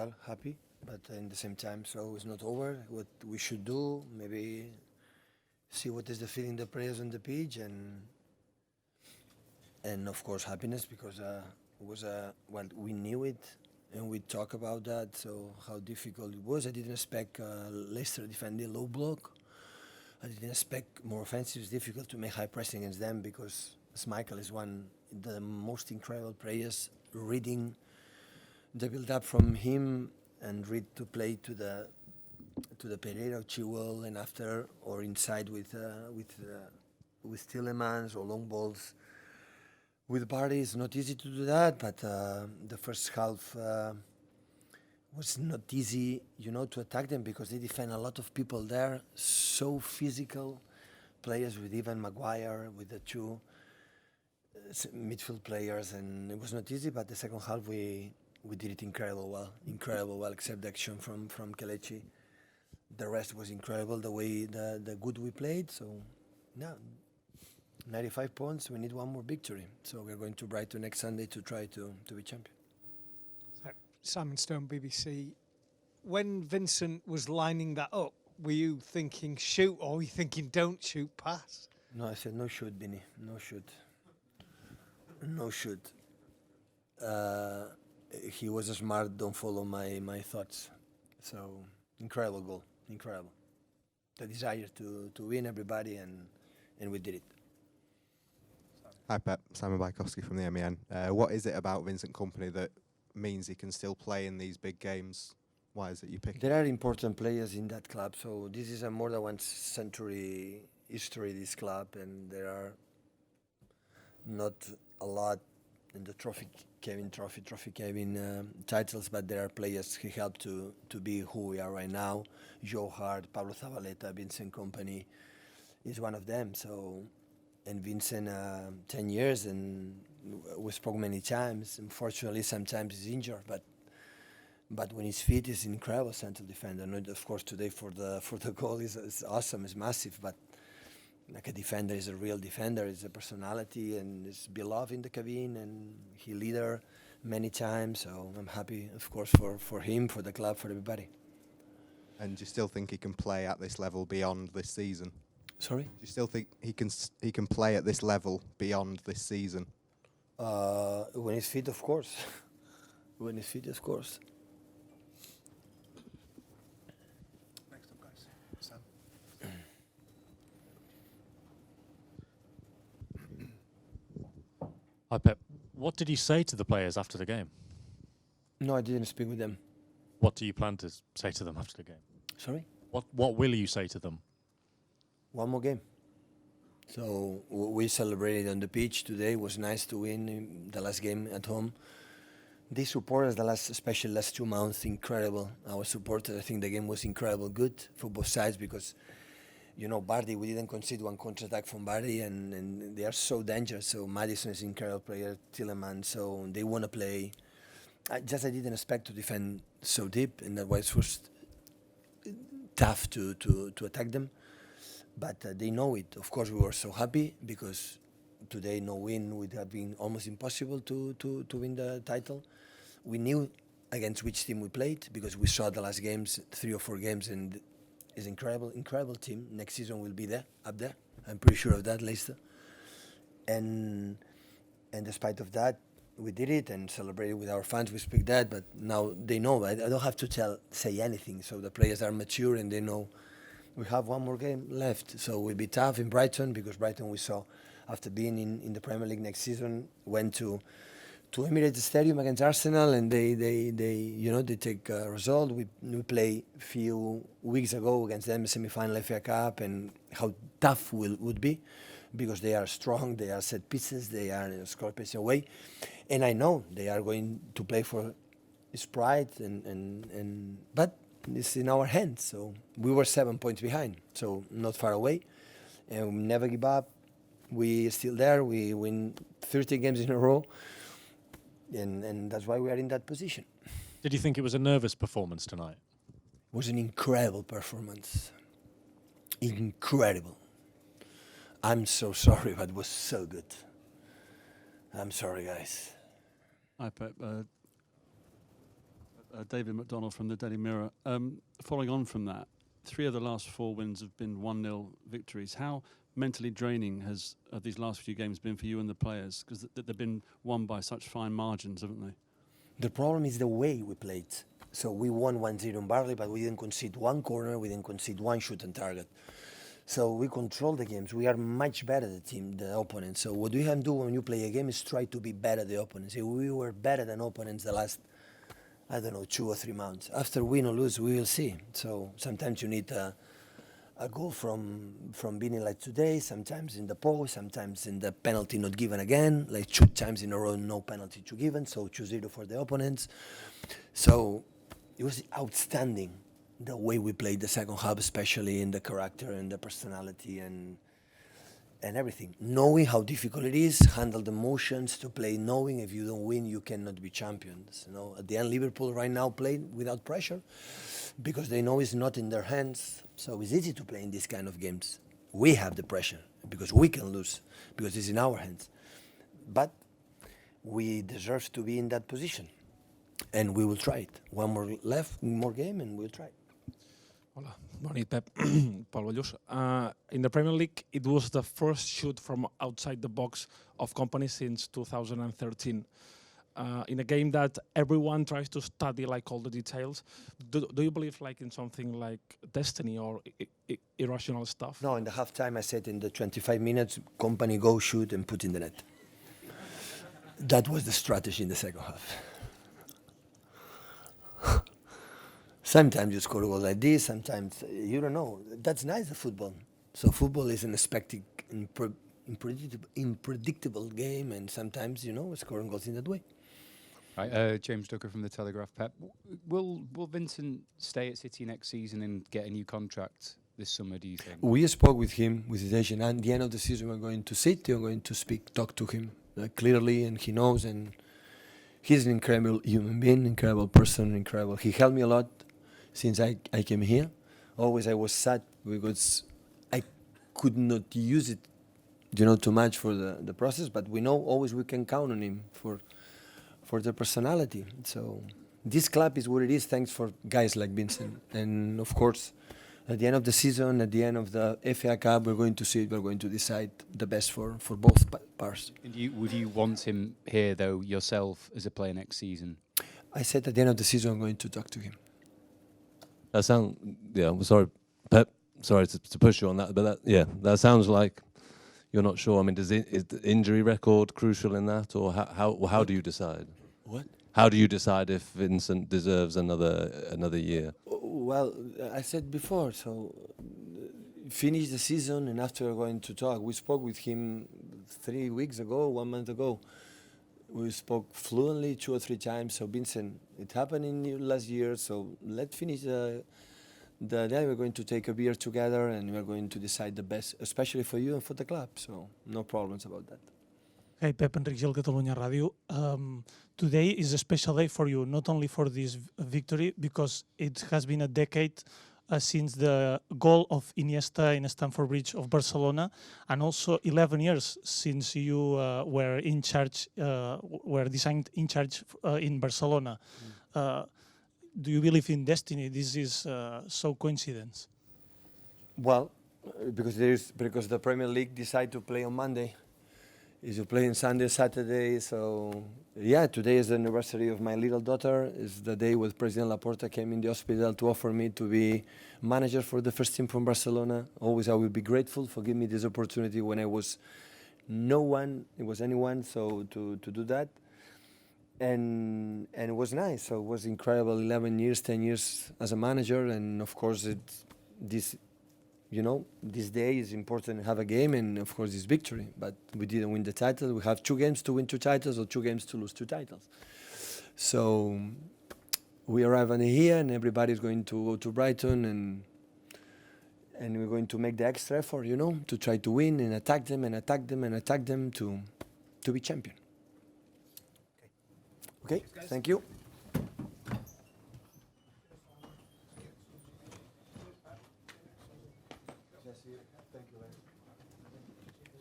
well, happy, but in the same time, so it's not over. What we should do, maybe see what is the feeling the players on the pitch, and of course happiness because it was well, we knew it and we talk about that. So how difficult it was. I didn't expect Leicester defending low block. I didn't expect more offensive. It's difficult to make high pressing against them because Michael is one of the most incredible players. Reading the build up from him and read to play to the Pereira, Chilwell, and after or inside with Tillemans or long balls with Barty. It's not easy to do that, but the first half was not easy, to attack them because they defend a lot of people there. So physical players with Ivan Maguire, with the two midfield players, and it was not easy. But the second half we did it incredible well, except the action from Kelechi. The rest was incredible. The way the good we played. So, yeah, 95 points. We need one more victory. So we're going to Brighton next Sunday to try to be champion. Simon Stone, BBC. When Vincent was lining that up, were you thinking shoot or were you thinking don't shoot, pass? No, I said no shoot, Binny. No shoot. No shoot. He was smart, don't follow my thoughts. So, incredible goal. Incredible. The desire to win everybody, and we did it. Hi Pep, Simon Bajkowski from the MEN. What is it about Vincent Kompany that means he can still play in these big games? Why is it you pick him? There are important players in that club, so this is a more than one century history, this club, and there are not a lot in the trophy Kevin titles, but there are players who helped to be who we are right now. Joe Hart, Pablo Zabaleta, Vincent Kompany is one of them. So, and Vincent, 10 years, and we spoke many times. Unfortunately, sometimes he's injured, but when he's fit, he's an incredible central defender. Not, of course, today for the goal is awesome, it's massive, but like a defender is a real defender. He's a personality and is beloved in the cabin, and he leader many times. So I'm happy, of course, for him, for the club, for everybody. And do you still think he can play at this level beyond this season? Sorry? Do you still think he can play at this level beyond this season? When he's fit, of course. When he's fit, of course. Next up, guys. Sam. Hi, Pep. What did you say to the players after the game? No, I didn't speak with them. What do you plan to say to them after the game? Sorry? What will you say to them? One more game. So we celebrated on the pitch today. It was nice to win the last game at home. They support us especially last 2 months, incredible. Our supporters, I think the game was incredible, good for both sides because, Bardi, we didn't concede one counter-attack from Bardi, and they are so dangerous. So Maddison is an incredible player, Tillemans, so they want to play. I didn't expect to defend so deep, and that was first tough to attack them. But they know it. Of course, we were so happy because today no win would have been almost impossible to win the title. We knew against which team we played because we saw the last games, 3 or 4 games, and it's incredible team. Next season will be up there. I'm pretty sure of that, Leicester. And despite of that, we did it and celebrated with our fans. We speak that, but now they know. I don't have to say anything. So the players are mature and they know we have one more game left. So we'll be tough in Brighton because Brighton we saw after being in the Premier League next season went to Emirates Stadium against Arsenal and they take a result. We play a few weeks ago against them semi-final FA Cup and how tough would be because they are strong, they are set pieces, they are scorpions away, and I know they are going to play for Sprite but it's in our hands. So we were 7 points behind, so not far away, and we never give up. We still there. We win 30 games in a row, and that's why we are in that position. Did you think it was a nervous performance tonight? It was an incredible performance. Incredible. I'm so sorry, but it was so good. I'm sorry, guys. Hi, Pep. David McDonald from the Daily Mirror. Following on from that, 3 of the last 4 wins have been 1-0 victories. How mentally draining have these last few games been for you and the players? Because they've been won by such fine margins, haven't they? The problem is the way we played. So we won 1-0 in Barley, but we didn't concede one corner, we didn't concede one shoot on target. So we control the games. We are much better the team, the opponent. So what we can do when you play a game is try to be better the opponents. If we were better than opponents the last, 2 or 3 months. After win or lose, we will see. So sometimes you need a goal from being like today, sometimes in the post, sometimes in the penalty not given again, like 2 times in a row, no penalty to given, so 2-0 for the opponents. So it was outstanding the way we played the second half, especially in the character and the personality and everything. Knowing how difficult it is, handle the emotions to play, knowing if you don't win, you cannot be champions. At the end, Liverpool right now play without pressure because they know it's not in their hands. So it's easy to play in these kind of games. We have the pressure because we can lose because it's in our hands. But we deserve to be in that position. And we will try it. One more game, and we'll try it. Hola, bona nit, Pep. Pol Ballús. In the Premier League, it was the first shoot from outside the box of Kompany since 2013. In a game that everyone tries to study, like all the details, do you believe like in something like destiny or irrational stuff? No, in the halftime I said in the 25 minutes, Kompany go shoot and put in the net. That was the strategy in the second half. Sometimes you score a goal like this, sometimes you don't know. That's nice, the football. So football is an unexpected, unpredictable game, and sometimes, scoring goals in that way. Right, James Ducker from The Telegraph, Pep. Will Vincent stay at City next season and get a new contract this summer, do you think? We spoke with him, with his agent, and at the end of the season we're going to sit, we're going to talk to him clearly, and he knows, and he's an incredible human being, incredible person, incredible. He helped me a lot since I came here. Always I was sad because I could not use it, too much for the process, but we know always we can count on him for the personality. So this club is what it is thanks for guys like Vincent. And of course, at the end of the season, at the end of the FA Cup, we're going to see it, we're going to decide the best for both parts. And would you want him here, though, yourself, as a player next season? I said at the end of the season, I'm going to talk to him. I'm sorry, Pep, sorry to push you on that, but that sounds like you're not sure. I mean, is the injury record crucial in that, or how do you decide? What? How do you decide if Vincent deserves another year? Well, I said before, so finish the season and after we're going to talk. We spoke with him 3 weeks ago, 1 month ago. We spoke fluently 2 or 3 times. So Vincent, it happened in last year, so let's finish the day. We're going to take a beer together and we're going to decide the best, especially for you and for the club. So no problems about that. Hey, Pep, Enric Gil, Catalunya Ràdio. Today is a special day for you, not only for this victory, because it has been a decade since the goal of Iniesta in Stamford Bridge of Barcelona, and also 11 years since you were in charge, were designed in charge in Barcelona. Do you believe in destiny? This is so coincidence. Well, because the Premier League decided to play on Monday. Is you play on Sunday, Saturday, so yeah, today is the anniversary of my little daughter. It's the day when President Laporta came in the hospital to offer me to be manager for the first team from Barcelona. Always I will be grateful for giving me this opportunity when I was no one, it was anyone, so to do that. And it was nice, so it was incredible, 11 years, 10 years as a manager, and of course this day is important to have a game, and of course this victory. But we didn't win the title. We have 2 games to win 2 titles or 2 games to lose 2 titles. So we arrive here, and everybody's going to go to Brighton, and we're going to make the extra effort, to try to win and attack them and attack them and attack them to be champion. Okay, thank you.